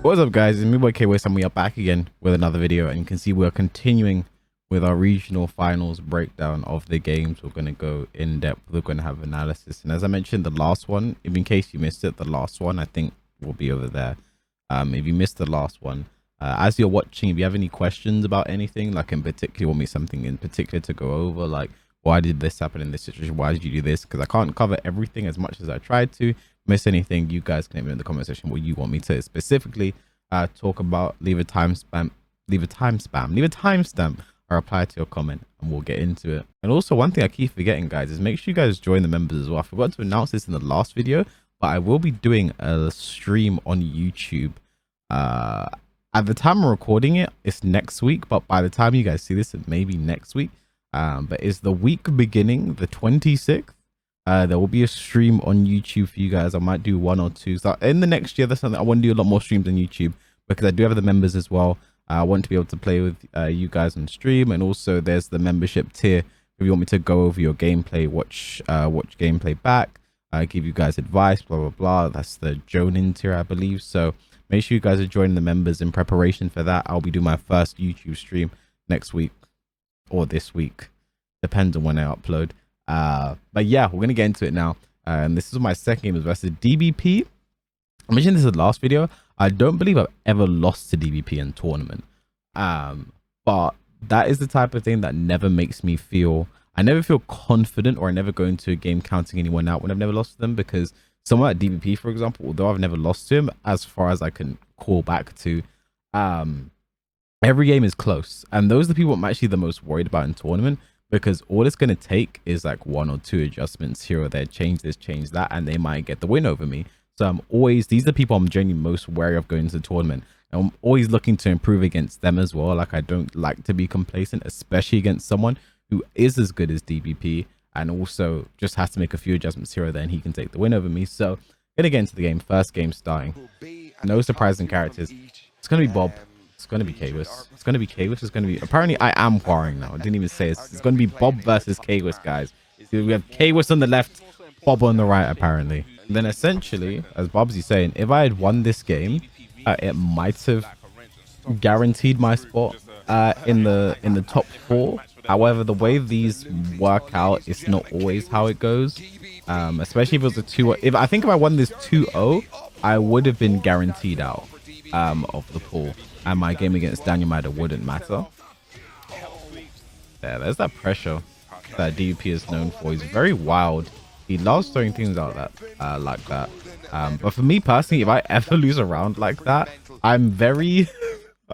What's up, guys? It's me, boy KWS, and we are back again with another video. And you can see we're continuing with our regional finals breakdown of the games. We're going to go in depth. We're going to have analysis. And as I mentioned, the last one, if in case you missed it, the last one I think will be over there. If you missed the last one, as you're watching, if you have any questions about anything, like in particular, want me something in particular to go over, like why did this happen in this situation? Why did you do this? Because I can't cover everything as much as I tried to. Miss anything, you guys can let me know in the comment section what you want me to specifically talk about. Leave a timestamp or reply to your comment and we'll get into it. And also, one thing I keep forgetting, guys, is make sure you guys join the members as well. I forgot to announce this in the last video, but I will be doing a stream on YouTube. At the time I'm recording it, it's next week, but by the time you guys see this, it may be next week. But it's the week beginning the 26th. There will be a stream on YouTube for you guys. I might do one or two. So in the next year, that's something I want to do, a lot more streams on YouTube, because I do have the members as well. I want to be able to play with you guys on stream. And also there's the membership tier if you want me to go over your gameplay, watch gameplay back, give you guys advice, blah blah blah. That's the Jonin tier, I believe. So make sure you guys are joining the members in preparation for that. I'll be doing my first YouTube stream next week or this week, depends on when I upload. But yeah, we're gonna get into it now. And this is my second game, is versus DBP. I mentioned this in the last video. I don't believe I've ever lost to DBP in tournament. But that is the type of thing that never makes me feel, I never feel confident, or I never go into a game counting anyone out when I've never lost to them, because someone like DBP, for example, although I've never lost to him as far as I can call back to, every game is close, and those are the people I'm actually the most worried about in tournament, because all it's going to take is like one or two adjustments here or there, change this, change that, and they might get the win over me. So I'm always, these are the people I'm genuinely most wary of going into the tournament. And I'm always looking to improve against them as well. Like, I don't like to be complacent, especially against someone who is as good as DBP and also just has to make a few adjustments here or there, and he can take the win over me. So gonna get into the game. First game starting. No surprising characters. It's gonna be Bob. It's going to be KWS. It's going to be KWS. It's going to be... Apparently, I am Huaring now. I didn't even say it. It's going to be Bob versus KWS, guys. We have KWS on the left, Bob on the right, apparently. And then essentially, as Bobsy's saying, if I had won this game, it might have guaranteed my spot in the top 4. However, the way these work out, it's not always how it goes. Especially if it was a 2-0. I think if I won this 2-0, I would have been guaranteed out of the pool. And my game against Daniel Maida wouldn't matter. There's that pressure that DUP is known for. He's very wild. He loves throwing things out that like that. But for me personally, if I ever lose a round like that, I'm very...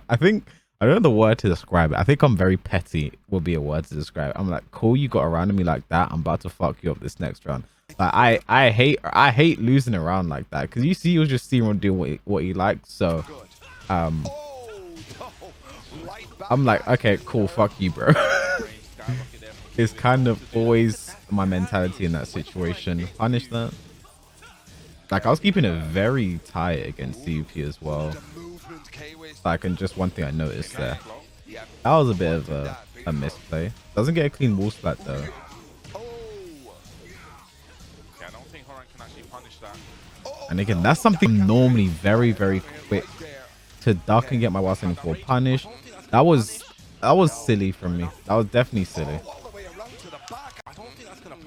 I don't know the word to describe it. I think I'm very petty will be a word to describe it. I'm like, cool, you got around me like that. I'm about to fuck you up this next round. Like, I hate losing a round like that, because you see, he was just seeing him doing what he likes. So I'm like, okay, cool, fuck you, bro. It's kind of always my mentality in that situation. Punish that. Like, I was keeping it very tight against CUP as well. Like, and just one thing I noticed there, that was a bit of a misplay. Doesn't get a clean wall splat though. And again, that's something normally very, very quick to duck and get my while for a punish. That was silly from me. That was definitely silly.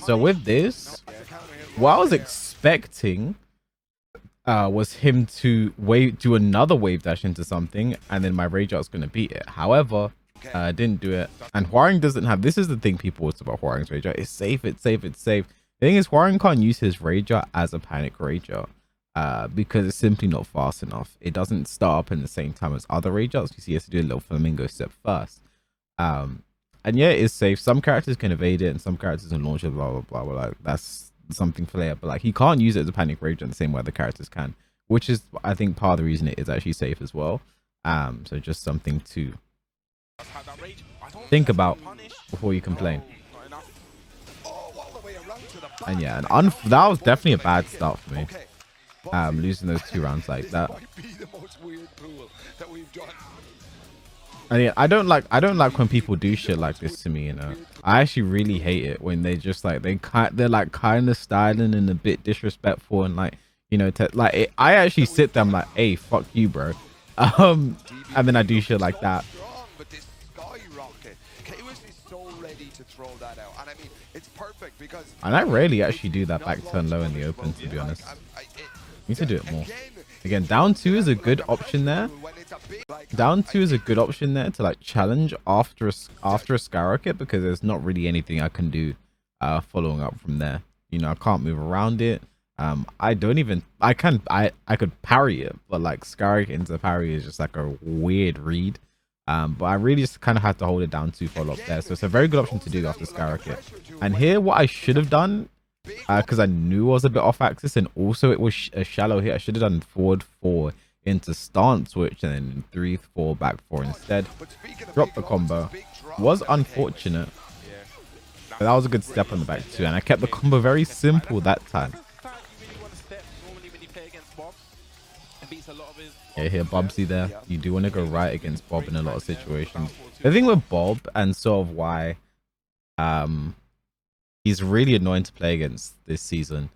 So with this, what I was expecting was him to do another wave dash into something, and then my rage out's gonna beat it. However, didn't do it. And Huaring doesn't have, this is the thing people always about Huaring's rage out. It's safe, it's safe, it's safe. The thing is, Huaring can't use his rage out as a panic rage out. Because it's simply not fast enough. It doesn't start up in the same time as other rage outs. You see, he has to do a little flamingo step first. And yeah, it is safe. Some characters can evade it, and some characters can launch it, blah blah blah blah. Like, that's something for later. But like, he can't use it as a panic rage in the same way other characters can, which is, I think, part of the reason it is actually safe as well. So just something to think about before you complain. And yeah, that was definitely a bad start for me. Losing those 2 rounds like that. And yeah, I don't like when people do shit like this to me, you know. I actually really hate it when they just like, they're like kind of styling and a bit disrespectful, and like, you know, I actually sit there, I'm like, hey, fuck you, bro. And then I do shit like that. But this skyrocket, Chaos is so ready to throw that out, and I mean it's perfect because. And I rarely actually do that back turn low in the open, to be honest. Need to do it more. Again, down 2 is a good option there. Down 2 is a good option there to like challenge after a skyrocket, because there's not really anything I can do following up from there. You know, I can't move around it. I could parry it, but like skyrocket into parry is just like a weird read. But I really just kind of had to hold it down to follow up there. So it's a very good option to do after skyrocket. And here, what I should have done, because I knew I was a bit off axis, and also it was a shallow hit, I should have done forward 4 into stance switch and then 3-4 back 4 instead. Drop the combo. Was unfortunate, but that was a good step on the back too, and I kept the combo very simple that time. Yeah, here Bobsy there. You do want to go right against Bob in a lot of situations. The thing with Bob, and sort of why he's really annoying to play against this season,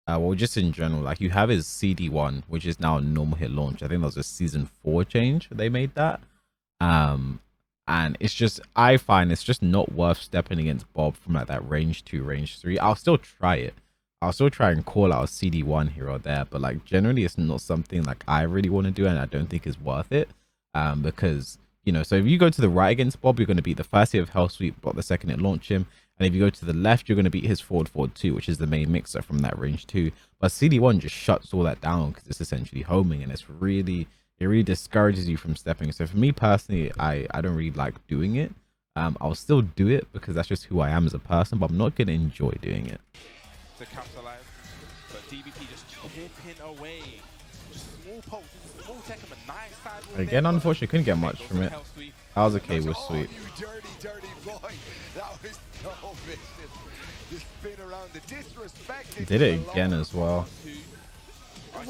well, just in general, like you have his CD1, which is now a normal hit launch. I think that was a season 4 change they made that. And it's just, I find it's just not worth stepping against Bob from like that range 2, range 3. I'll still try it. I'll still try and call out a CD1 here or there, but like generally it's not something like I really want to do, and I don't think is worth it. Because, you know, so if you go to the right against Bob, you're going to beat the first hit of Hell Sweep, but the second hit launch him. And if you go to the left, you're going to beat his forward 2, which is the main mixer from that range 2. But CD1 just shuts all that down because it's essentially homing, and it really discourages you from stepping. So for me personally, I don't really like doing it. I'll still do it because that's just who I am as a person, but I'm not going to enjoy doing it. To capitalize, but DBP just chipping away. Just small pulse, small Tekken, but nice side. Again, unfortunately, couldn't get much from it. That was okay with sweep. You dirty boy. That was so vicious. Just spin around the disrespect. Did it again as well.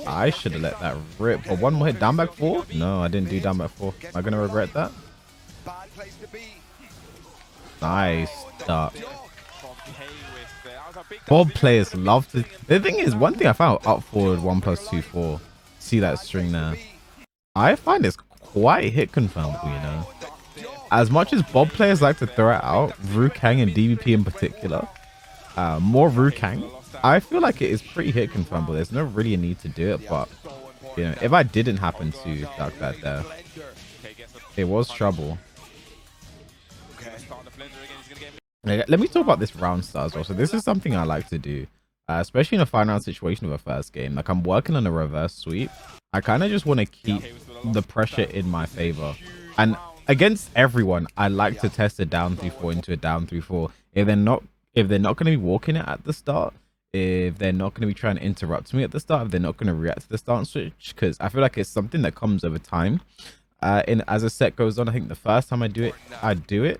I should have let that rip. But one more hit, down back 4? No, I didn't do down back 4. Am I going to regret that? Nice duck. Bob players love to. The thing is, one thing I found up forward 1+2 4. See that string there? I find it's quite hit confirmable, you know. As much as Bob players like to throw it out, Rukang and DBP in particular, more Rukang, I feel like it is pretty hit confirmable. There's no really a need to do it, but you know, if I didn't happen to duck that there, it was trouble. Let me talk about this round start as well. So this is something I like to do, especially in a final round situation of a first game. Like I'm working on a reverse sweep. I kind of just want to keep the pressure in my favor. And against everyone, I like to test a down 3-4 into a down 3-4. If they're not going to be walking it at the start, if they're not going to be trying to interrupt me at the start, if they're not going to react to the stance switch, because I feel like it's something that comes over time. As a set goes on, I think the first time I do it,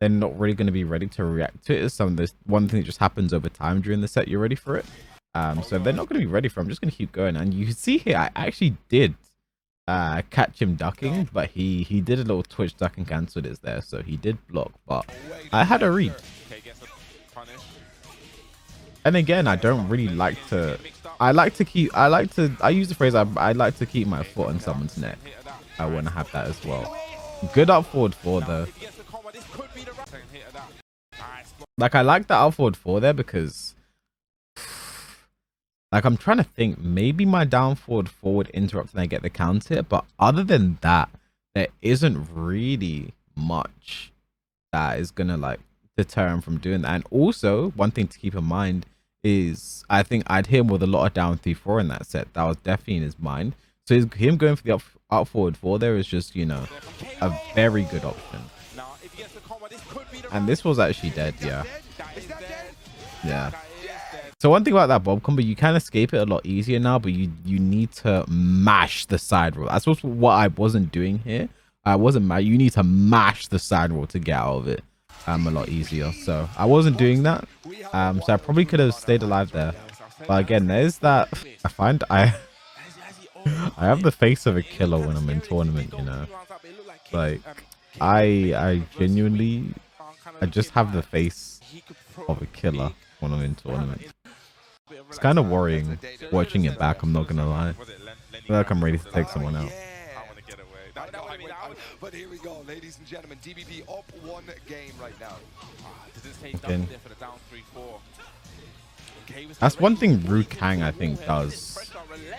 they're not really going to be ready to react to it. It's one thing that just happens over time during the set. You're ready for it. So if they're not going to be ready for it, I'm just going to keep going. And you can see here, I actually did catch him ducking, but he did a little twitch duck and cancelled it there. So he did block, but I had a read. And again, I don't really like to. I use the phrase, I like to keep my foot on someone's neck. I want to have that as well. Good up forward 4 though. Like I like that up forward 4 there because like I'm trying to think, maybe my down forward would interrupt and I get the counter, but other than that, there isn't really much that is gonna like deter him from doing that. And also one thing to keep in mind is I think I'd hit him with a lot of down 3-4 in that set. That was definitely in his mind. So him going for the up forward 4 there is just, you know, a very good option. And this was actually dead, yeah. Yeah. So one thing about that Bob combo, you can escape it a lot easier now, but you need to mash the side roll. That's what I wasn't doing here. I wasn't mad. You need to mash the side roll to get out of it a lot easier. So I wasn't doing that. So I probably could have stayed alive there. But again, there's that. I find I have the face of a killer when I'm in tournament, you know. Like I genuinely, I just have the face of a killer when I'm in tournament. It's kind of worrying watching it back, I'm not gonna lie. I feel like I'm ready to take someone out. But here we go, ladies and gentlemen. DBP up 1 game right now. Didn't stay down there for the down 3-4. That's one thing Rukang I think does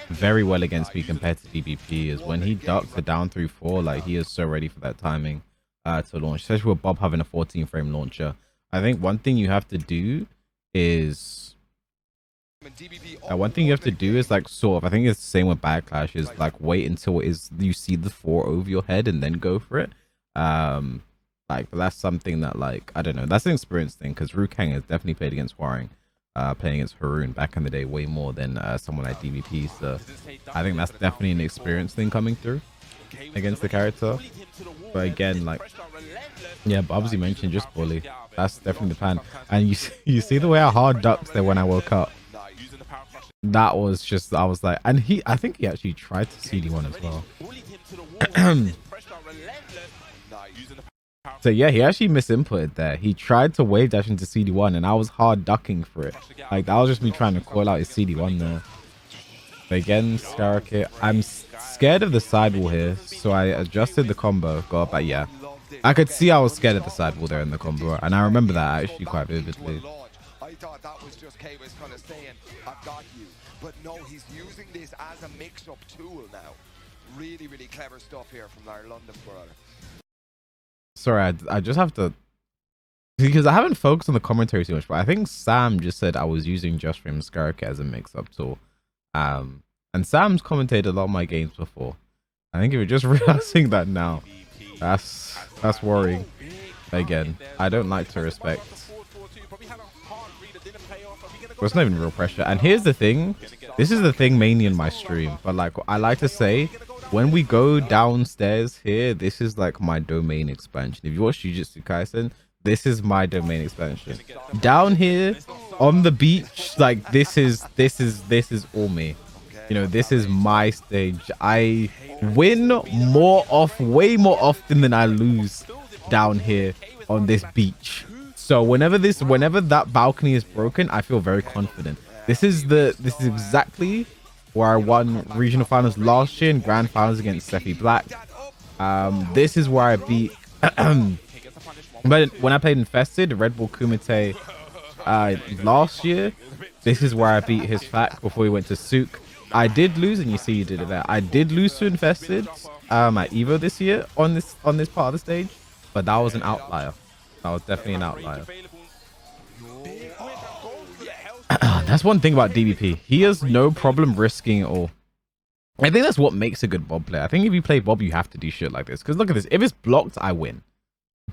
very well against me compared to DBP is when he ducks the down 3-4, like he is so ready for that timing to launch, especially with Bob having a 14 frame launcher. I think one thing you have to do is like sort of, I think it's the same with Backlash, is like wait until you see the 4 over your head and then go for it. Like, but that's something that, like, I don't know, that's an experience thing, because Rukang has definitely played against Waring, playing against Haroon back in the day way more than someone like DBP. So I think that's definitely an experience thing coming through against the character. But again, like, yeah, Bubsy mentioned just bully. That's definitely the plan. And you see the way I hard ducked there when I woke up. That was just, I was like, and I think he actually tried to CD1 as well. So yeah, he actually misinputted there. He tried to wave dash into CD1 and I was hard ducking for it. Like, that was just me trying to call out his CD1 there. But again, SCARIEST, I'm scared of the sidewall here, so I adjusted the combo, got up, but yeah. I could see I was scared of the sidewall there in the combo, and I remember that actually quite vividly. I thought that was just K-Wiz kind of saying, I've got you. But no, he's using this as a mix-up tool now. Really, really clever stuff here from our London brother. Sorry, I just have to, because I haven't focused on the commentary too much, but I think Sam just said I was using Just Frame SCARIEST as a mix-up tool. And Sam's commentated a lot of my games before. I think if you're just realizing that now, that's worrying. Again, I don't like to respect. But it's not even real pressure. And here's the thing. This is the thing mainly in my stream. But like I like to say, when we go downstairs here, this is like my domain expansion. If you watch Jujutsu Kaisen, this is my domain expansion. Down here on the beach, like this is all me. You know, this is my stage. I win way more often than I lose down here on this beach. So whenever that balcony is broken, I feel very confident. This is exactly where I won regional finals last year and grand finals against Sephi Black. This is where I beat but when I played Infested, Red Bull Kumite last year, this is where I beat his FAC before he went to Souk. I did lose, and you see you did it there. I did lose to Infested at Evo this year on this part of the stage, but that was an outlier. That was definitely an outlier. That's one thing about DBP. He has no problem risking it all. I think that's what makes a good Bob player. I think if you play Bob, you have to do shit like this. Because look at this. If it's blocked, I win.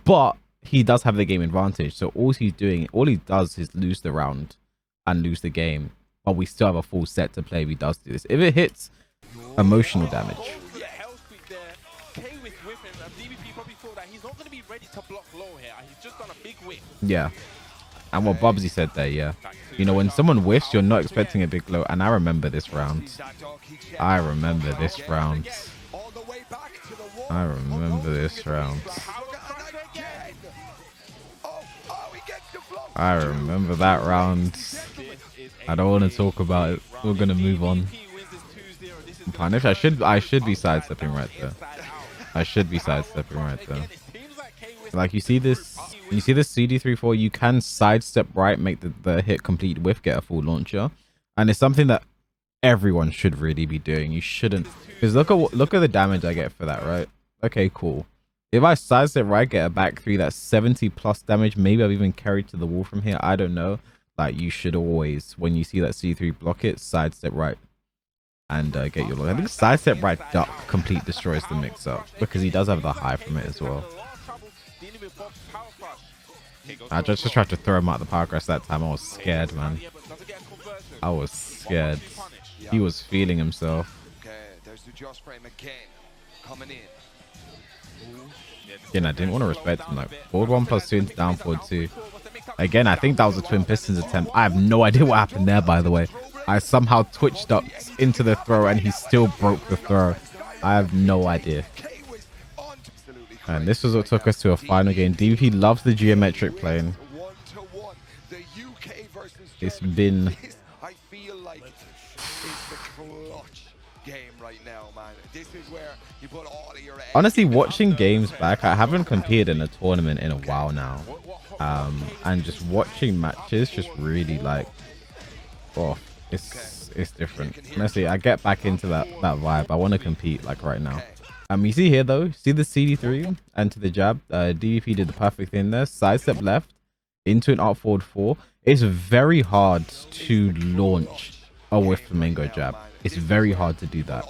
But he does have the game advantage. So all he does is lose the round and lose the game. But we still have a full set to play if he does do this. If it hits, emotional damage. Yeah. And what Bubsy said there, yeah. You know, when someone whiffs, you're not expecting a big blow. And I remember this round. I remember this round. I remember this round. I remember that round. I don't want to talk about it. We're gonna move on. Punish. I should be sidestepping right there. I should be sidestepping right there. Like you see this CD3-4, you can sidestep right, make the hit complete whiff, get a full launcher, and it's something that everyone should really be doing. You shouldn't, because look at the damage I get for that, right? Okay, cool. If I sidestep right, get a back 3, that's 70 plus damage. Maybe I've even carried to the wall from here. I don't know. Like, you should always, when you see that C3 block it, sidestep right and get your look. I think sidestep right duck complete destroys the mix up because he does have the high from it as well. I just tried to throw him out the power crash that time. I was scared, man. I was scared. He was feeling himself. Again, I didn't want to respect him. Like, forward 1 plus 2 into down forward 2. Again, I think that was a Twin Pistons attempt. I have no idea what happened there, by the way. I somehow twitched up into the throw and he still broke the throw. I have no idea. And this was what took us to a final game. DVP loves the geometric plane. It's been... I feel like it's the clutch game right now, man. This is where you put all of your eggs. Honestly, watching games back, I haven't competed in a tournament in a while now. And just watching matches just really like, oh, it's different. Honestly, I get back into that vibe. I want to compete like right now. You see here though, see the CD3 and to the jab. DVP did the perfect thing there. Sidestep left into an up forward 4. It's very hard to launch a with flamingo jab. It's very hard to do that.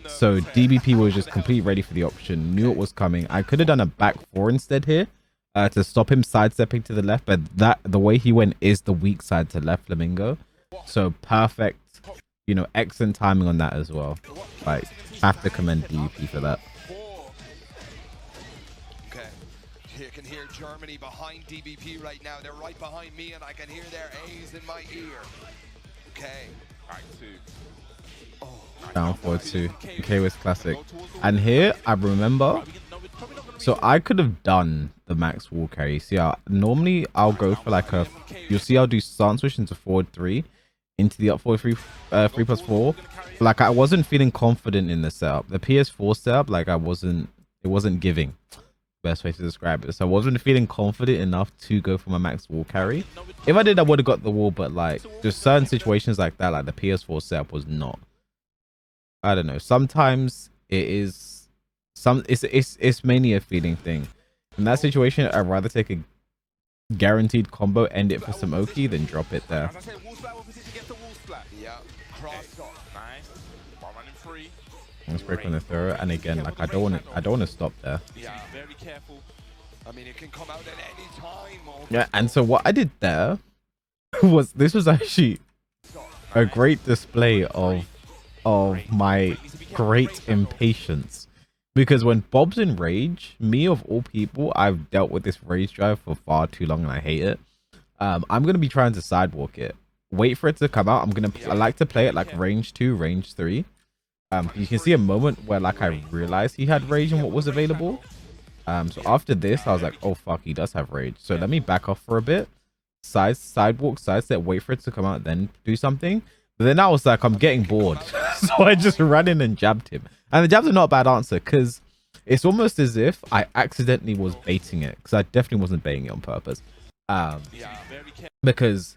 So DBP was just completely ready for the option, knew it was coming. I could have done a back 4 instead here to stop him sidestepping to the left, but the way he went is the weak side to left flamingo. So perfect, you know, excellent timing on that as well. Like, have to commend DBP for that. Okay, you can hear Germany behind DBP right now. They're right behind me, and I can hear their A's in my ear. Okay, all right, 2. Down forward 2. Okay, with classic. And here I remember, so I could have done the max wall carry. See, normally I'll go for like a, you'll see I'll do stance switch into forward 3 into the up forward 3+4. Like, I wasn't feeling confident in the setup. The PS4 setup, like, it wasn't giving. Best way to describe it. So I wasn't feeling confident enough to go for my max wall carry. If I did, I would have got the wall, but like, just certain situations like that, like the PS4 setup was not. I don't know. Sometimes it is it's mainly a feeling thing. In that situation, I'd rather take a guaranteed combo, end it for some Oki, than drop it there. Let's break on the throw, and again, like I don't want to stop there. Yeah, very careful. I mean, it can come out at any time. Yeah, and so what I did there was, this was actually a great display of my great impatience, because when Bob's in rage, me of all people, I've dealt with this rage drive for far too long and I hate it. I'm gonna be trying to sidewalk it, wait for it to come out. I like to play it like range 2, range 3. You can see a moment where like I realized he had rage and what was available. So after this I was like, oh fuck, he does have rage, so let me back off for a bit, sidewalk, sidestep, wait for it to come out, then do something. But then I was like, I'm getting bored. So I just ran in and jabbed him. And the jabs are not a bad answer, because it's almost as if I accidentally was baiting it, because I definitely wasn't baiting it on purpose. Because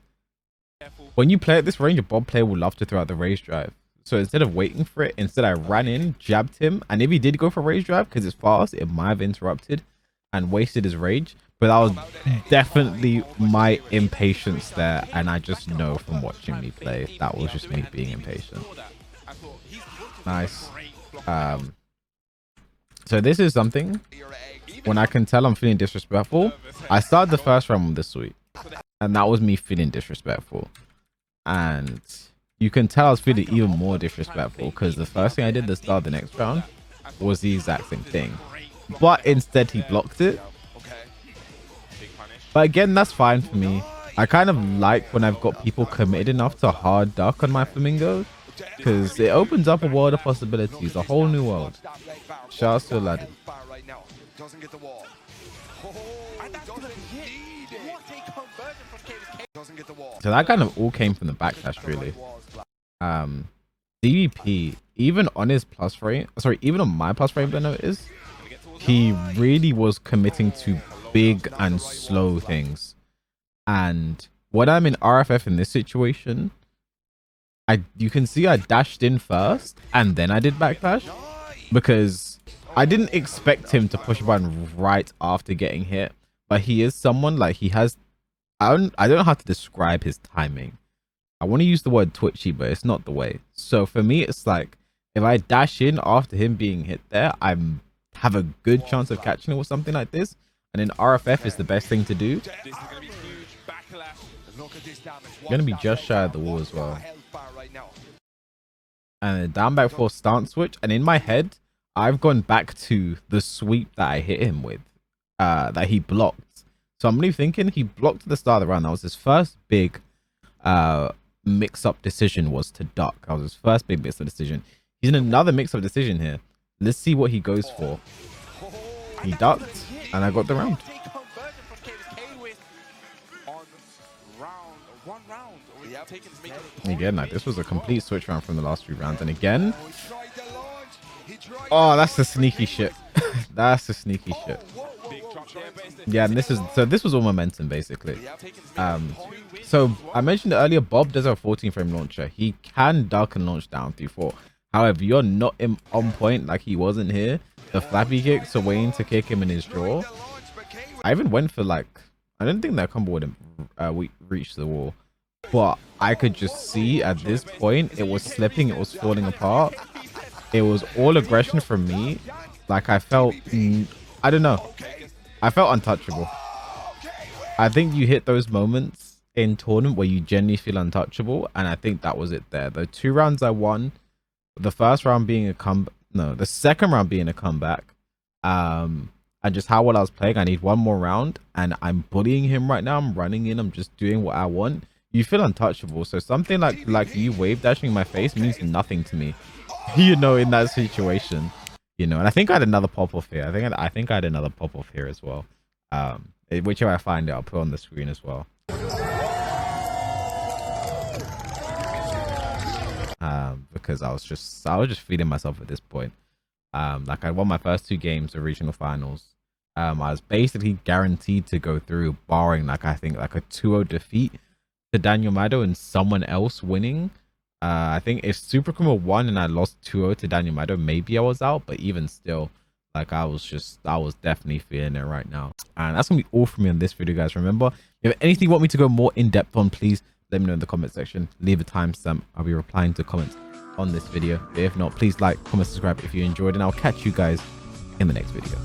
when you play at this range, a Bob player will love to throw out the rage drive. So instead of waiting for it, instead I ran in, jabbed him. And if he did go for rage drive, because it's fast, it might have interrupted and wasted his rage. But that was definitely my impatience there, and I just know from watching me play that was just me being impatient. Nice. So this is something, when I can tell I'm feeling disrespectful, I started the first round with the sweep, and that was me feeling disrespectful. And you can tell I was feeling even more disrespectful, because the first thing I did to start the next round was the exact same thing, but instead he blocked it. But again, that's fine for me. I kind of like when I've got people committed enough to hard duck on my flamingo, because it opens up a world of possibilities, a whole new world. Shouts to lad. So that kind of all came from the backdash, really. DVP, even on his plus frame, sorry, even on my plus frame, I noticed he really was committing to big and slow things. And when I'm in RFF in this situation, you can see I dashed in first and then I did backdash, because I didn't expect him to push a button right after getting hit. But he is someone, like, he has, I don't know how to describe his timing. I want to use the word twitchy, but it's not the way. So for me, it's like, if I dash in after him being hit there, I have a good chance of catching it with something like this. And in RFF is the best thing to do. You're going to be just shy of the wall as well. And a down back 4 stance switch. And in my head, I've gone back to the sweep that I hit him with, that he blocked. So I'm really thinking he blocked at the start of the round. That was his first big mix-up decision, was to duck. That was his first big mix-up decision. He's in another mix-up decision here. Let's see what he goes for. He ducked, and I got the round. Again, like, this was a complete switch round from the last 3 rounds. And again, Oh, that's the sneaky shit. That's the sneaky shit. Yeah, and this was all momentum basically. So I mentioned earlier, Bob does have a 14 frame launcher. He can duck and launch down through 4. However, you're not on point like he wasn't here. The flappy kicks are waiting to kick him in his jaw. I even went for like, I didn't think that combo would reach the wall, but I could just see at this point it was slipping, it was falling apart. It was all aggression from me. Like I felt, I don't know, I felt untouchable. I think you hit those moments in tournament where you genuinely feel untouchable, and I think that was it there. The 2 rounds I won, the first round being the second round being a comeback, and just how well I was playing. I need one more round, and I'm bullying him right now. I'm running in, I'm just doing what I want. You feel untouchable. So something like you wave dashing in my face means nothing to me, you know, in that situation, you know. And I think I had another pop off here. I think I had another pop off here as well. Whichever I find it, I'll put on the screen as well. Because I was just feeding myself at this point. Like I won my first 2 games of regional finals. I was basically guaranteed to go through, barring I think a 2-0 defeat to Daniel Mado and someone else winning. I think if Super Kuma won and I lost 2-0 to Daniel Mado, maybe I was out. But even still, like I was definitely feeling it right now. And that's gonna be all from me on this video, guys. Remember, if you have anything you want me to go more in depth on, please let me know in the comment section. Leave a timestamp. I'll be replying to comments on this video. If not, please like, comment, subscribe if you enjoyed, and I'll catch you guys in the next video.